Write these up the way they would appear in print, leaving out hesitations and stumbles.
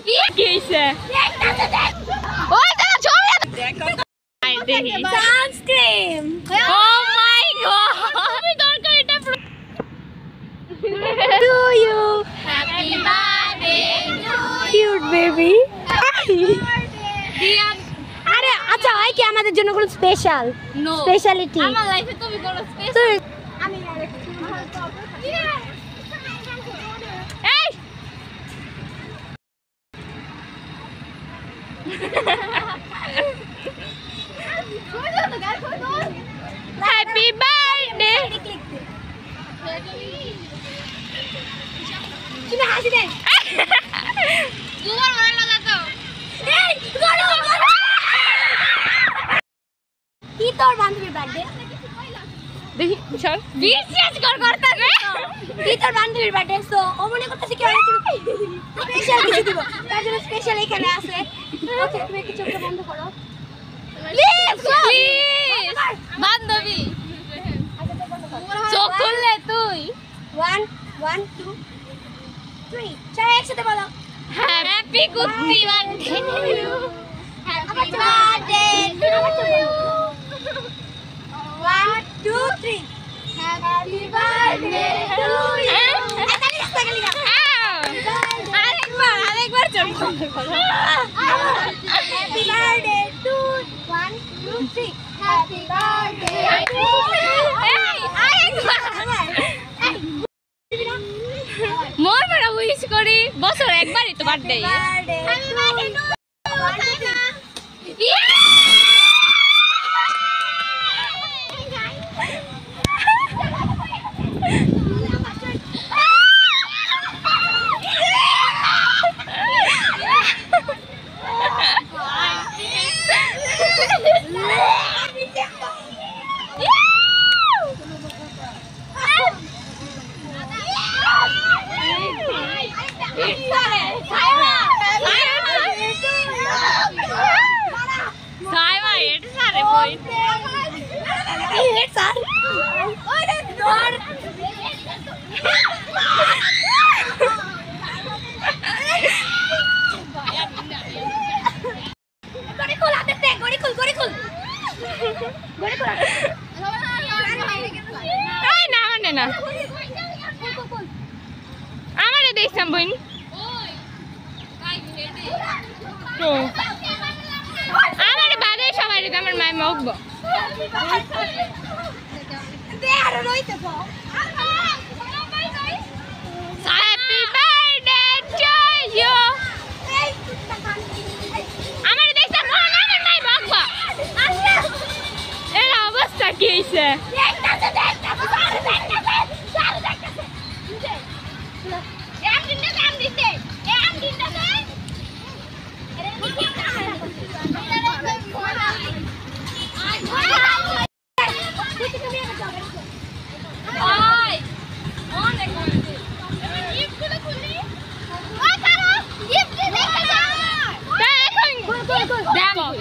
কি হইছে ওই দাদা ছবি দেখো আই দেখি সানস্ক্রিন ও মাই গড আমি দরকার এটা to you happy birthday cute baby আরে আচ্ছা হয় কি আমাদের জন্য কোনো স্পেশাল স্পেশালিটি আমার লাইফে তুমি কোনো স্পেশাল আমি এই হ্যাপি বার্থডে কিনা হাসি দে দুবার ভালো লাগা তো এই গড়ো কি তোর বান্ধবীর বার্থডে দেখি চল বিশেষ করতে কি তোর বান্ধবীর বার্থডে সো ও মনে করতেছে কি অনেক স্পেশাল কিছু দিব তার জন্য স্পেশাল এখানে আছে ওকে তুমি একটু চোখটা বন্ধ করো প্লিজ বান্ধবী চোখ খুললে তুই 1 1 2 3 চাই একসাথে বলো হ্যাপি কুত্তি birthday happy birthday to you 1 2 3 happy birthday to you আরেকবার চোখ বন্ধ করো happy birthday to 1 2 3 happy birthday to you এই আরেকবার মোর বড় উইশ করি বছর একবারই তো বার্থডে হ্যাপি বার্থডে আমারে দেখছাম বইন আমারে বাদে সবাই আমার মাই মগব হ্যাপি বার্থডে টু ইউ আমারে দেখছাম আমার মাই মগব এর অবস্থা কি হইছে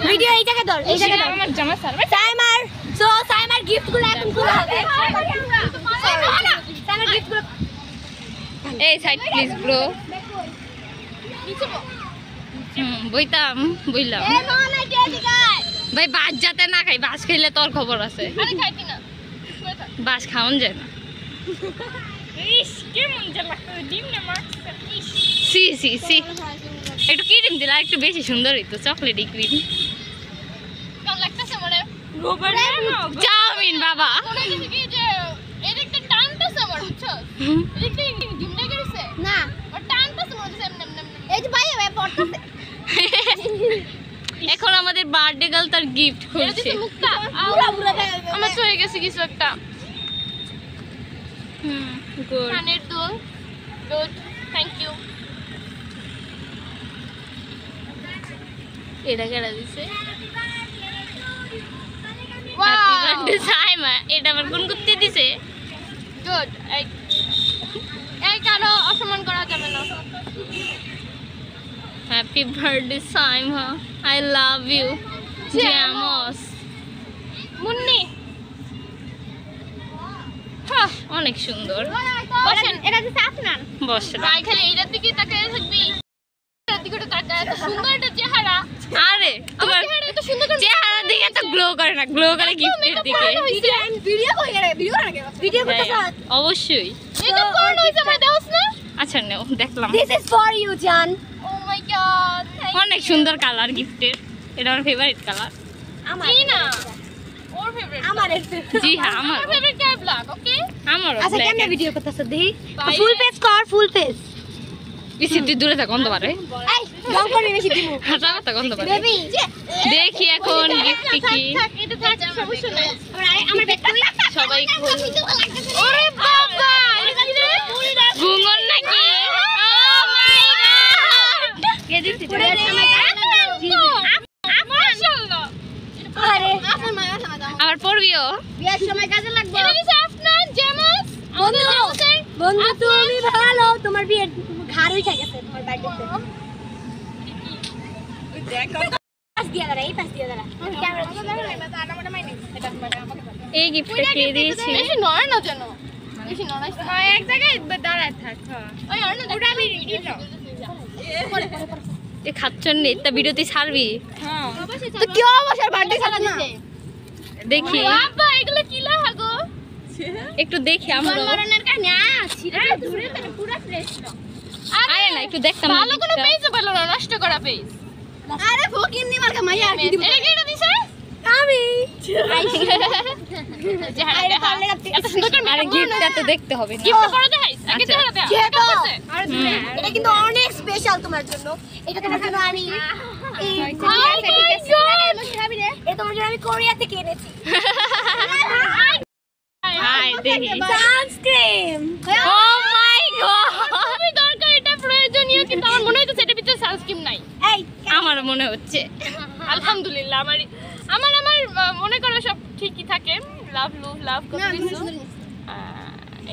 ভিডিও এই জায়গায় ধর এই জায়গায় আমার জামা সারবে টাইমার সো টাইমার গিফট গুলো এখন খুলে হবে টাইমার গিফট গুলো এই সাইড প্লিজ ব্রো বইতাম বইলাম ভাই বাস যাতে না খাই বাস খাইলে তোর খবর আছে আরে খাইতি না বাস খাওন যায় না ইস কেমন যা লাগতো ডিম না মাস্ক সি সি সি একটু ক্রিম দিলা একটু বেশি সুন্দর হইতো চকলেটি ক্রিম কেমন লাগতেছে মনে গোবর চাউমিন বাবা মনে হচ্ছে কি যে এদিকটা টানতেছে মনে হচ্ছে এদিকটা ডিম না গেছে না আর টানতেছে মনে হচ্ছে এমন এমন এই যে ভাই ভাই পড়তেছে এখন আমাদের বার্থডে গার্ল তার গিফট খুলছে মুক্তা আমার তো হয়ে গেছে কিছু একটা গুড কানের দুল গুড থ্যাংক ইউ এটা কেডা দিছে হ্যাপি বার্থডে সাইমা এটা আবার কোন কুত্তে দিছে গুড এই কারো অসম্মান করা যাবে না happy birthday Saima I love you James Munni অনেক সুন্দর বসেন এটা দিছে আপনার বসেন ভাই খালি এইটার দিকে তাকিয়ে থাকবি এটার দিকে একা এত সুন্দর একটা চেহারা। আরে তোমার চেহারা এত সুন্দর করে চেহারা দিকে তো গ্লো করে না, গ্লো করে গিফটের দিকে। ভিডিও কই রে? ভিডিও করে না? ভিডিও করতে সাথ। অবশ্যই। মেকআপ করন হইছে আমার দেওস না? আচ্ছা নাও, দেখলাম। This is for you, জান। Oh my god. অনেক সুন্দর কালার গিফটের। এটা আমার ফেভারিট কালার। আমার না। ওর ফেভারিট। আমার জি হ্যাঁ, আমার ফেভারিট কালার ব্ল্যাক, ওকে? আমারও। আচ্ছা কেমনে ভিডিও করতেছ দেখি? ফুল ফেস কর, ফুল ফেস। বেশি তুই দূরে থাক, গন্ধ পারে। এই রং করবি বেশি দিমু। হাঁটা হাঁটা গন্ধ পারে। বেবি দেখি এখন গিফট কি। এটা থাক সমস্যা নাই। আমার ব্যাগ তুই সবাই খুব ওরে বাবা এটা কি রে? ঘুঙন নাকি? ও মাই গড! কে দিছে? মাশাআল্লাহ। আরে আপন মায়া সাদা। আবার পড়বিও? বিয়ার সময় কাজে লাগবে। এটা দিছে আফনান জেমাস। বন্ধু তুমি ভালো, তোমার বিয়ের ঘাড় উঠে গেছে তোমার বাড়িতে। পাস দিয়া দাঁড়া, এই পাস দিয়া দাঁড়া। ক্যামেরা তো দেখো না, তো আটা মোটা মাইনে। এটা আমাকে দাও। এই গিফটটা কে দিয়েছে? বেশি নড় না জানো। বেশি নড়াইছ না। এক জায়গায় দাঁড়ায় থাক। ওই আর না ওটা আমি দিলাম। পরে এ খাচ্ছন নে, তা ভিডিওতে ছাড়বি? হ্যাঁ। তো কি অবসর বার্থডে ছাড়া দিছে? দেখি বাবা এগুলো কি লাগো? একটু দেখি আমরা। মরনের কানে আছে। দূরে তো পুরো ফ্রেশ না। আরে না, একটু দেখতাম। ভালো কোনো পেজ পেল না, নষ্ট করা পেজ। আরে ফকির নি মার্কা মাইয়া আর কি দিব? এটা কেডা দিছে? আমি। চেহারা পারলে এত সুন্দর করে আরে গিফটটা তো দেখতে হবে না। গিফট করে দেখাইস। আগে চেহারা দেখ। এটা কিন্তু অনেক স্পেশাল তোমার জন্য। এটা তোমার জন্য আমি এটা তোমার জন্য আমি কোরিয়া থেকে এনেছি। হাই দেখি। সানস্ক্রিন। ও মাই গড! খুবই দরকার, এটা প্রয়োজনীয়, কিন্তু আমার মনে হচ্ছে এটার ভিতরে সানস্ক্রিন নাই। এই আমার মনে হচ্ছে। আলহামদুলিল্লাহ আমার মনে করো সব ঠিকই থাকে। লাভ কত কিছু।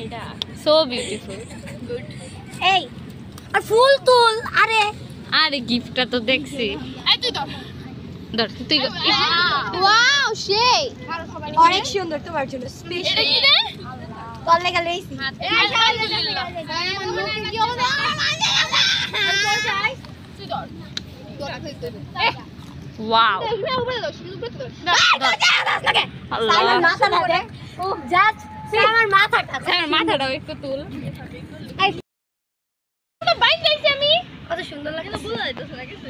এটা সো বিউটিফুল। গুড। এই আর ফুল তুল। আরে গিফটটা তো দেখছি। এই তুই ধর। ধর তুই। ওয়াও সেই অনেক সুন্দর তোমার জন্য স্পেশাল। এটা কি রে? কলে গেলে এইছি। আলহামদুলিল্লাহ। তুই ধর। ওয়াও! আমার মাথাটা দেখ। ও জাস্ট আমার মাথাটা। স্যার মাথাটাও একটু তুল। তো বাইক যাইছি আমি। কত সুন্দর লাগে না, বুঝা যাইতেছে না কিছু।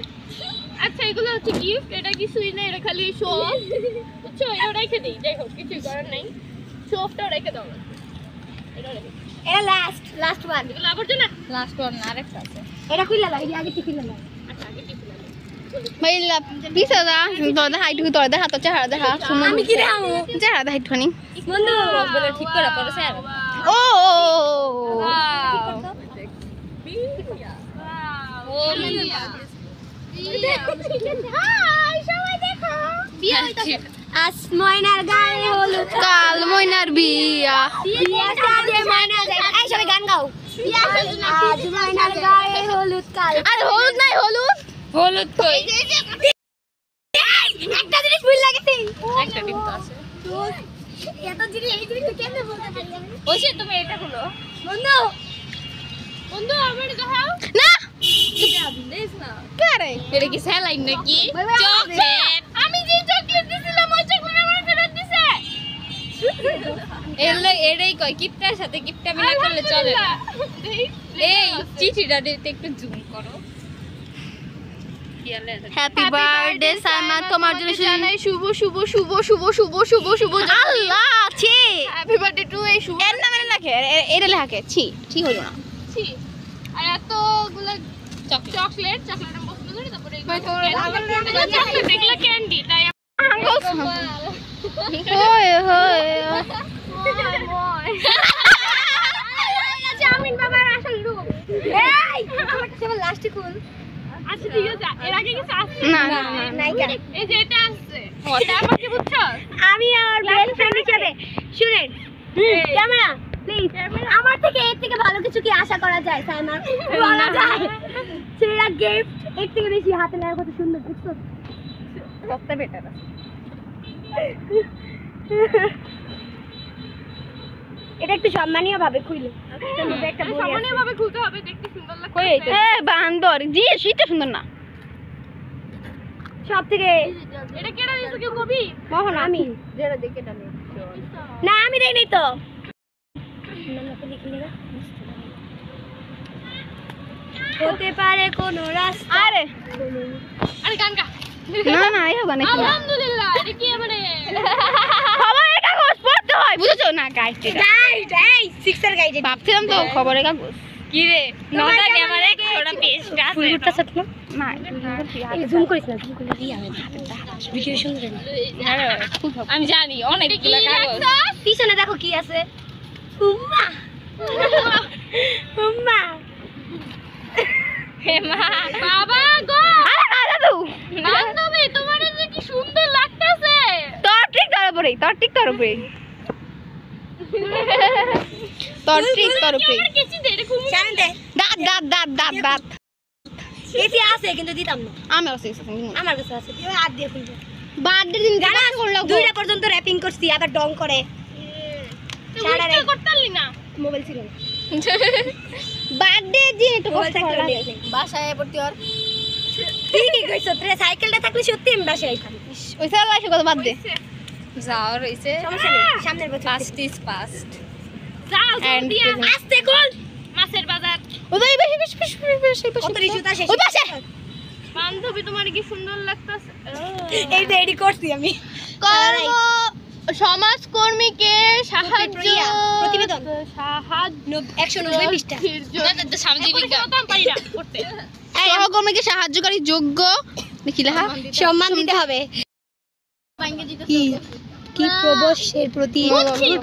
আচ্ছা এগুলো হচ্ছে গিফট, এটা কিছুই না, এটা খালি শো অফ। বুঝছো, এটা রেখে দেই, যাই হোক কিছুই করার নাই। শো অফটা রেখে দাও। এটা লাস্ট ওয়ান। এগুলো আবর্জনা। লাস্ট ওয়ান আরেকটা আছে। এটা খুইলা লাও, এই আগে খুইলা লাও। আচ্ছা আগে খুইলা লাও। ভাইলা পিছে দা তোর দেখা একটু তোর দেখা তো চেহারা দেখা। আমি কি দেখাবো? চেহারা দেখা একটুখানি। বন্ধু বলে ঠিক করে পড়ে স্যার। ও ও মিয়া। হাই সবাই দেখো। বিয়ে হইতাছে। আজ ময়নার গায়ে হলুদ, কাল ময়নার বিয়া। বিয়ার সাজে ময়না যায়। এই সবাই গান গাও। আজ ময়নার গায়ে হলুদ, কাল। আরে হলুদ নাই, হলুদ কই? একটা জিনিস ভুল লাগেছে। একটা ডিম তো আছে। এত জিনিস এই জিনিস কেমনে বলতে পারি আমি? ওইসে তুমি এটা হলো। বন্ধু আমার দেখাও না দিস না। আরে এটা কি স্যালাইন নাকি? চকলেট। আমি যে চকলেট দিছিলাম ওই চকলেট আমার ফেরত দিছে। এটাই কয় গিফটের সাথে গিফটটা মিলা করলে চলে না। এই চিঠিটা দিতে একটু জুম করো। হ্যাপি বার্থডে সাইমা, তোমার জন্য জানাই শুভ শুভ শুভ শুভ শুভ শুভ শুভ আল্লাহ ছি। হ্যাপি বার্থডে টু এই শুভ। এর নামে লেখে, এটা লেখাকে ছি ঠিক হলো না। ছি আর এতগুলো চকলেট আমি পছন্দ করি। তারপরে চকলেট এগুলো ক্যান্ডি, তাই ওই হয় জামিন বাবার আসল রূপ। এই আমার কাছে লাস্ট কুল। আচ্ছা ঠিক আছে, এর আগে কিছু আছে না নাই কেন? এই যে এটা আছে, এটা আমাকে বুঝছো? আমি আমার বেস্ট ফ্রেন্ড হিসেবে শুনেন। Camera please. আমার থেকে এর থেকে ভালো কিছু কি আশা করা যায় সাইমা? বলা যায় সেরা গিফট এর থেকে বেশি হাতে নেওয়ার কত সুন্দর বুঝছো? সবটা বেটার আছে। এটা একটু সম্মানীয় ভাবে খুইলে। একটা সম্মানীয় ভাবে খুলতে হবে, দেখতে সুন্দর লাগবে। কই এইটা? এ বান্দর জি শীতে সুন্দর না। সবথেকে এটা কেডা দিছে কেউ কবি মোহন আমি যেটা দেখে ডানে না আমি দেই নাই তো হতে পারে কোন রাস্তা আরে আরে গান গা না না এই গান কি আলহামদুলিল্লাহ এটা কি মানে খবরের কাগজ পড়তে হয় বুঝছো না গাইড গাইড এই সিক্সার গাইড ভাবছিলাম তো খবরের কাগজ কি রে নটা ক্যামেরা ছোটা পেজ আছে ফুলটা সত না এই জুম করিস না জুম করলে দিয়ে হবে ভিডিও সুন্দর আমি জানি অনেকগুলো কাগজ পিছনে দেখো কি আছে উম্মা উম্মা হে মা বাবা গো আরে দাদা তো বান্ধবী তোমার যে কি সুন্দর লাগতেছে তোর ঠিক তোর উপরে আমার কেচি দে রে খুব জানেন দে দাঁত এটি আছে কিন্তু দিতাম না আমি আছে আমার কাছে আছে তুই হাত দিয়ে খুলবি বার্থডে দিন জানা দুইটা পর্যন্ত র‍্যাপিং করছি আবার ডং করে সারা রাত করতালি না মোবাইল ছিল না বার্থডে দিন একটু মোবাইল কষ্ট থাকলে লাগে বাসায় পড়তে আর ঠিকই কইছো তোর সাইকেলটা থাকলে সত্যি আমি বাসায় আইতাম ওই সালা এসে কথা বাদ দে যাও রইছে সমস্যা নেই সামনের বছর পাস্ট ইজ পাস্ট যাও And দিয়া present. আস্তে কোন মাছের বাজার ওই বেশি কত রিজুতা শেষ ওই পাশে বান্ধবী তোমার কি সুন্দর লাগতেছে এই তো এডি করছি আমি কর্ম সমাজকর্মীকে সাহায্য প্রতিবেদন সাহায্য 190 পৃষ্ঠা সামাজিক বিজ্ঞান পারি না করতে সহকর্মীকে সাহায্যকারী যোগ্য দেখি লেখা সম্মান দিতে হবে কি কি প্রবশের প্রতি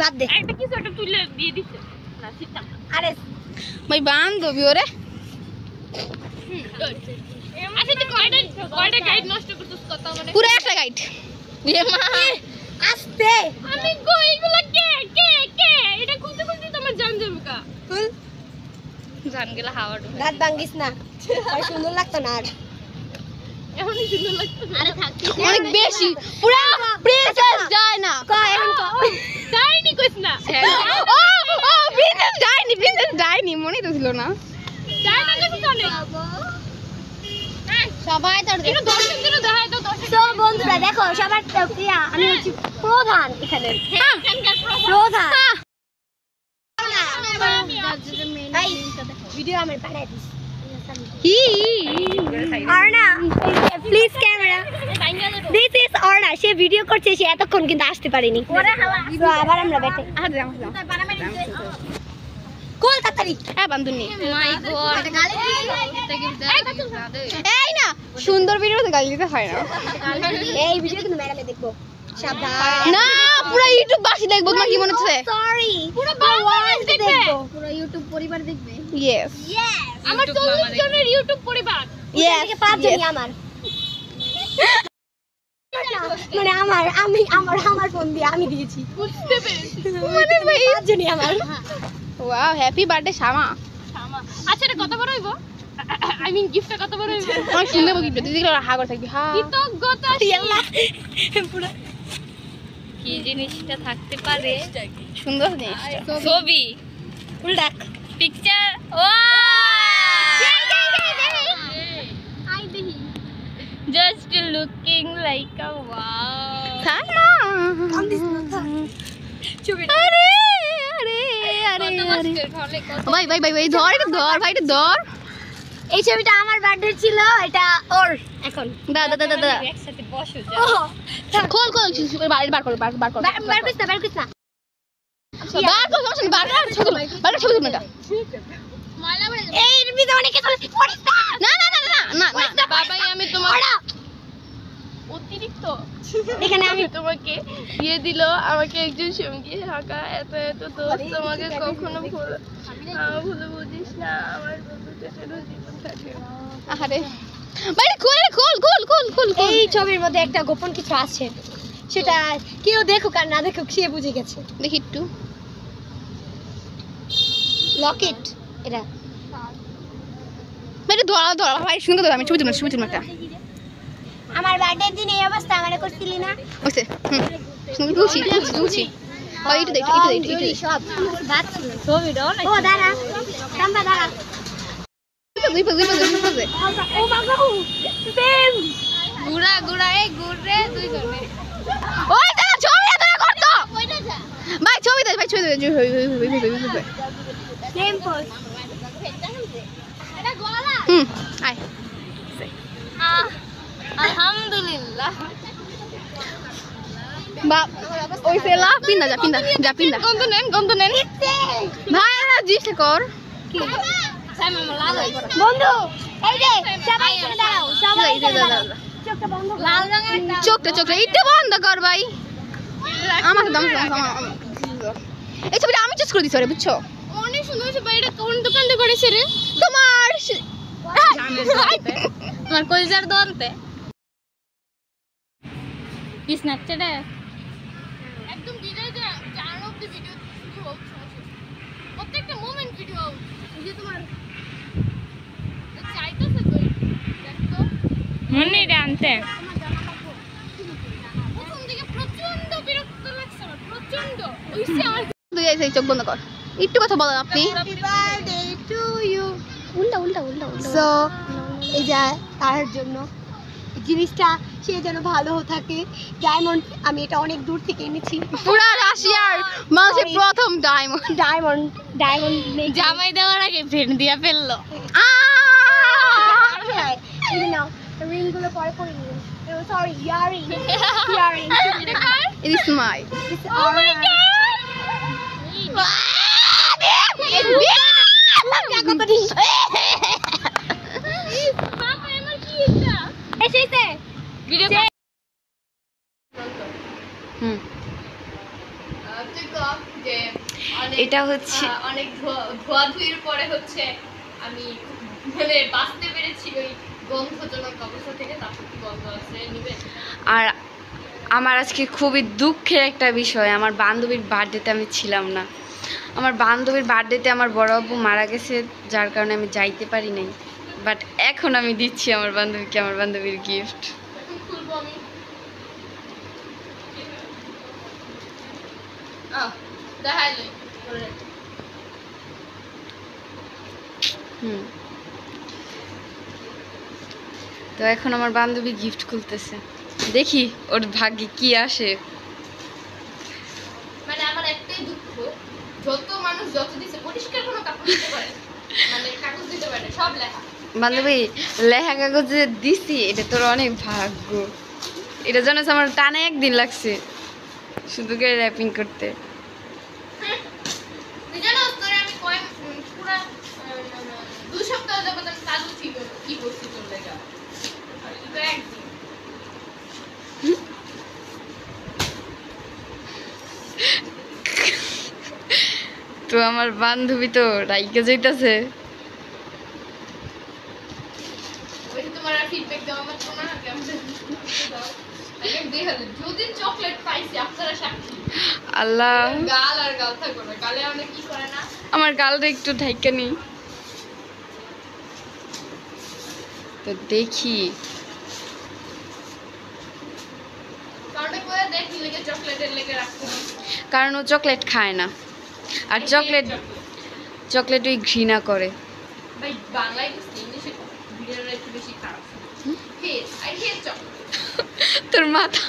বাদ দে একটা কিছু একটা তুলে দিয়ে দিছে না সিস্টেম আরে ভাই বান্ধবী ওরে আচ্ছা তুই কয়টা গাইড নষ্ট করছিস কত মানে পুরো একটা গাইড এ মা আস্তে আমি গো এগুলা কে এটা খুলতে তোমার জান যাবে কা ফুল জান গেলা হাওয়া ঢুকে দাঁত ভাঙ্গিস না আর সুন্দর লাগতো না আর এখনই সুন্দর লাগছে আরে থাকতি অনেক বেশি পুরো প্রিন্সেস ডায়না কয় এখন ডাইনি কইছ না ও প্রিন্সেস ডাইনি মনে তো ছিল না ডায়না কইছ অনেক সবাই তার একটু দর্শক দিন দেখায় তো দর্শক তো বন্ধুরা দেখো সবার প্রিয়া আমি হচ্ছি প্রধান এখানে প্রধান এই ভিডিও আমার বানাই this Arna please camera this is Arna say video করছে সে এতক্ষণ কিন্তু আসতে পারেনি তো আবার আমরা ব্যাটে কলকাতারি হ্যাঁ বান্ধুনি মাই গড এই না সুন্দর ভিডিওতে গালি দিতে হয় না এই ভিডিও কিন্তু ম্যাডামে দেখবো সাবধান না পুরো ইউটিউব বাসি দেখবো তোমার কি মনে হচ্ছে সরি পুরো বাংলাদেশ দেখবে পুরো ইউটিউব পরিবার দেখবে ইয়েস আমার 40 জনের ইউটিউব পরিবার ইয়েস থেকে 5 জনই আমার মানে আমার ফোন দিয়ে আমি দিয়েছি বুঝতে পেরেছি মানে ভাই 5 জনই আমার ওয়াও হ্যাপি বার্থডে শামা আচ্ছা এটা কত বড় হইবো আই মিন গিফটটা কত বড় হইবো আমি শুনলে গিফট তুই যেগুলো হা করে থাকবি হ্যাঁ কৃতজ্ঞতা আল্লাহ পুরো কি জিনিসটা থাকতে পারে সুন্দর জিনিসটা ছবি ফুল ডাক পিকচার ও আই দেখি just looking like a wow come this না ছবি আরে ভাই ধর এটা ধর ভাই এটা ধর এই ছবিটা আমার বার্থডে ছিল এটা ওর এখন দাদা একসাথে বসো যা খোল বার কর বার করিস না ছবি তুলনা এই ভিডিও অনেকে চলে পড়িস না বাবাই আমি তোমার অতিরিক্ত এখানে আমি তোমাকে দিয়ে দিল আমাকে একজন সঙ্গী হাঁকা এত দোস্ত তোমাকে কখনো ভুলে বুঝিস না আমার বন্ধুদের জন্য জীবন থাকে আরে ভাই খোল এই ছবির মধ্যে একটা গোপন কিছু আছে সেটা কেউ দেখুক আর না দেখুক সে বুঝে গেছে দেখি একটু লকেট এটা ভাই ধরা ভাই সুন্দর আমি ছবি তুলবো একটা আমার বার্থডে দিন এই অবস্থা আমারে করছিলি না ওইসে সুন্দর তুলছি ওই একটু সব বাদ ছিল ছবিটা অনেক ও দাঁড়া সাম্বা দাঁড়া দুই পাশে ও বাবা সেম গুড়া গুড়া এই গুড়ে দুই জনে ওই দাদা ছবি দাদা করতো ভাই ছবি দে ভাই ছবি দে সেম পোজ এটা গলা আয় আলহামদুলিল্লাহ বাপ ওই সেলা পিন্দা যা পিন্দা গন্ধ নেন ভাই আর জিজ্ঞেস কর কি বন্ধু এই যে সবাই এখানে দাঁড়াও সবাই এখানে দাঁড়াও চোখটা বন্ধ করো লাল রঙের চোখটা একটু বন্ধ কর ভাই আমাকে দাম এই ছবিটা আমি চুজ করে দিছি রে বুঝছো অনেক সুন্দর হয়েছে ভাই এটা কোন দোকান থেকে করেছে রে তোমার তোমার কলজার দন্তে কি স্ন্যাপচ্যাটে একদম ডিটেইল জার্ন অফ দি ভিডিও প্রত্যেকটা মোমেন্ট ভিডিও এই যে তোমার চাইতেছে তো দেখো মনে রে আনতে প্রথম দিকে প্রচন্ড বিরক্ত লাগছে আমার প্রচন্ড ওইসে আমার দুই এই চোখ বন্ধ কর একটু কথা বলেন আপনি হ্যাপি বার্থডে টু ইউ উল্টা সো এই যে তার জন্য জিনিসটা সে যেন ভালো থাকে ডায়মন্ড আমি এটা অনেক দূর থেকে এনেছি পুরা রাশিয়ার মানুষের প্রথম ডায়মন্ড জামাই দেওয়ার আগে ফ্রেন্ড দিয়া ফেললো এই নাও রিংগুলো পরে করে নিও sorry earring it is my oh my god এটা হচ্ছে অনেক ধোয়াধুয়ির পরে হচ্ছে আমি মানে বাঁচতে পেরেছি ওই গন্ধজনক অবস্থা থেকে। তারপর গন্ধ আছে নিবে। আর আমার আজকে খুবই দুঃখের একটা বিষয়, আমার বান্ধবীর বার্থডেতে আমি ছিলাম না। আমার বান্ধবীর বার্থডেতে আমার বড় আব্বু মারা গেছে, যার কারণে আমি যাইতে পারি নাই। বাট এখন আমি দিচ্ছি আমার বান্ধবীকে আমার বান্ধবীর গিফট। তো এখন আমার বান্ধবী গিফট খুলতেছে, দেখি ওর ভাগ্যে কি আসে। মানে আমার একটাই দুঃখ, যত মানুষ যত দিছে পরিষ্কার কোনো কাগজ দিতে পারে, মানে কাগজ দিতে পারে সব লেখা। বান্ধবী লেখা কাগজে দিছি, এটা তোর অনেক ভাগ্য। এটা জানো আমার টানে একদিন লাগছে শুধু করে র্যাপিং করতে। তো আমার বান্ধবী তো রাইকে যাইতাছে। আল্লাহ আমার গালটা একটু ঢাইকা নি, তো দেখি। কারণ ও চকলেট খায় না, আর চকলেট ওই ঘৃণা করে। তোর মাথা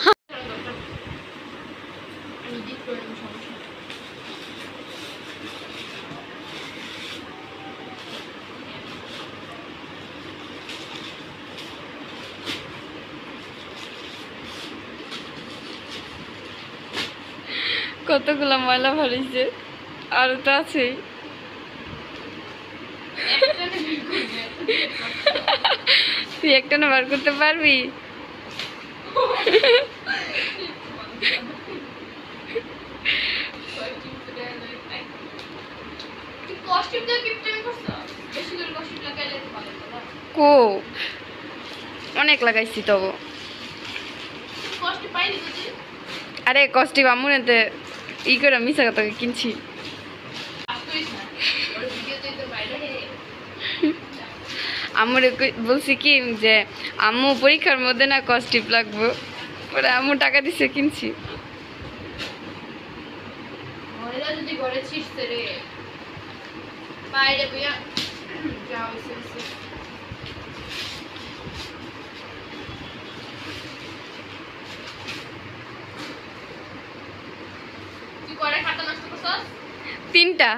কতগুলা ময়লা ভরেছে, আর তো আছে। তুই একটা না বার করতে পারবি? কো অনেক লাগাইছি তবু। আরে কষ্টি বামুনেতে ই করে মিশা তোকে কিনছি। আম্মুর বলছি কি যে আম্মু পরীক্ষার মধ্যে না কস্টিপ লাগবো, পরে আম্মু টাকা দিছে কিনছি। 3টা।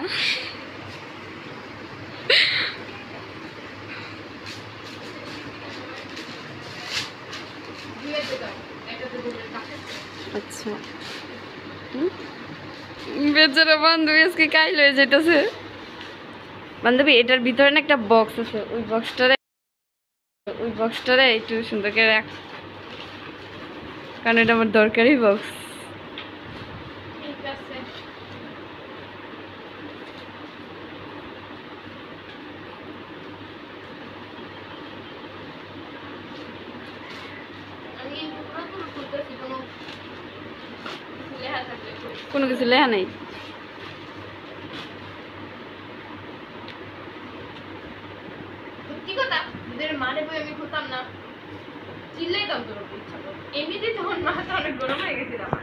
আচ্ছা বেচারা বান্ধবী আজকে কাইল হয়ে যেতেছে। বান্ধবী এটার ভিতরে না একটা বক্স আছে, ওই বক্সটারে একটু সুন্দর করে রাখ, কারণ এটা আমার দরকারি বক্স। কোনো কিছু লেখা নাই। সত্যি কথা মানে বই আমি খুলতাম না, চিল্লাইতাম তোর উপর ইচ্ছা করে। এমনিতে তখন মাথা অনেক গরম হয়ে গেছিল আমার।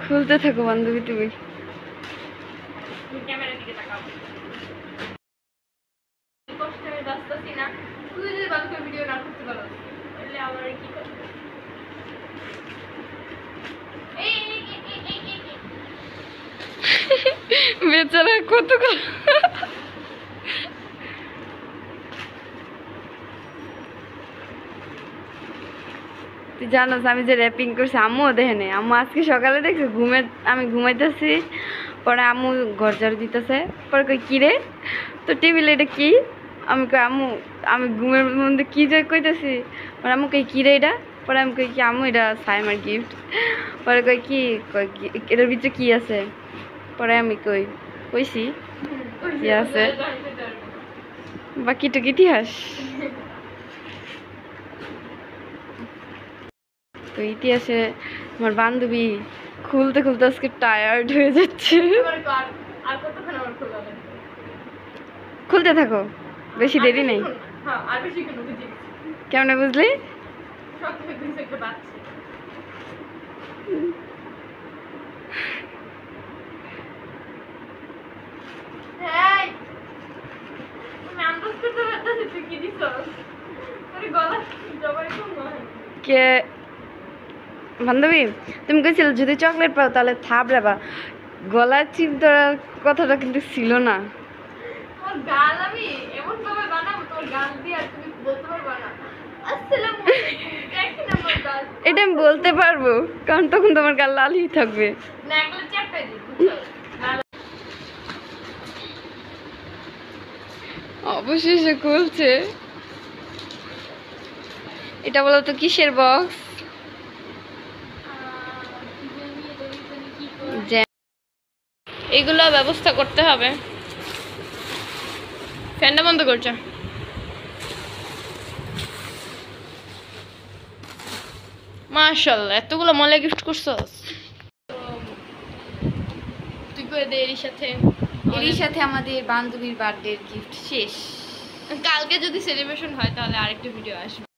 খুলতে থাকো বান্ধবী তুমি। ক্যামেরার দিকে তাকাও। কষ্ট হয়ে বাঁচতেছি না, তুই যদি বাকি ভিডিও না করতে পারো তাহলে আমার কি করতে? বেচারা কত তুই জানোস আমি যে র্যাপিং করছি আম্মুও দেখে নেই। আম্মু আজকে সকালে দেখছে আমি ঘুমাইতেছি, পরে আম্মু ঘর ঝাড়ু দিতেছে, পরে কই কি রে তো টেবিলে এটা কি? আমি কই আম্মু আমি ঘুমের মধ্যে কি যে কইতেছি, পরে আম্মু কই কি রে এটা? পরে আমি কই কি আম্মু এটা সাইমার গিফট। পরে কই কি এটার ভিতরে কি আছে? পরে আমি কইছি কি আছে বাকিটুক ইতিহাস। তো ইতিহাসে আমার বান্ধবী খুলতে খুলতে আজকে টায়ার্ড হয়ে যাচ্ছে। খুলতে থাকো, বেশি দেরি নেই। কেমন বুঝলি? কে বান্ধবী তুমি কইছিল যদি চকলেট পাও তাহলে থাপড়াবা, গলার চিপ ধরার কথাটা কিন্তু ছিল না। এটা আমি বলতে পারবো, কারণ তখন তোমার গাল লালই থাকবে। অবশেষে খুলছে। এটা বলো তো কিসের বক্স? এগুলো ব্যবস্থা করতে হবে। ফ্যানটা বন্ধ করছে। মাশাআল্লাহ এতগুলো মলে গিফট করছস তুই করে দে। এরই সাথে আমাদের বান্ধবীর বার্থডে গিফট শেষ। কালকে যদি সেলিব্রেশন হয় তাহলে আরেকটা ভিডিও আসবে।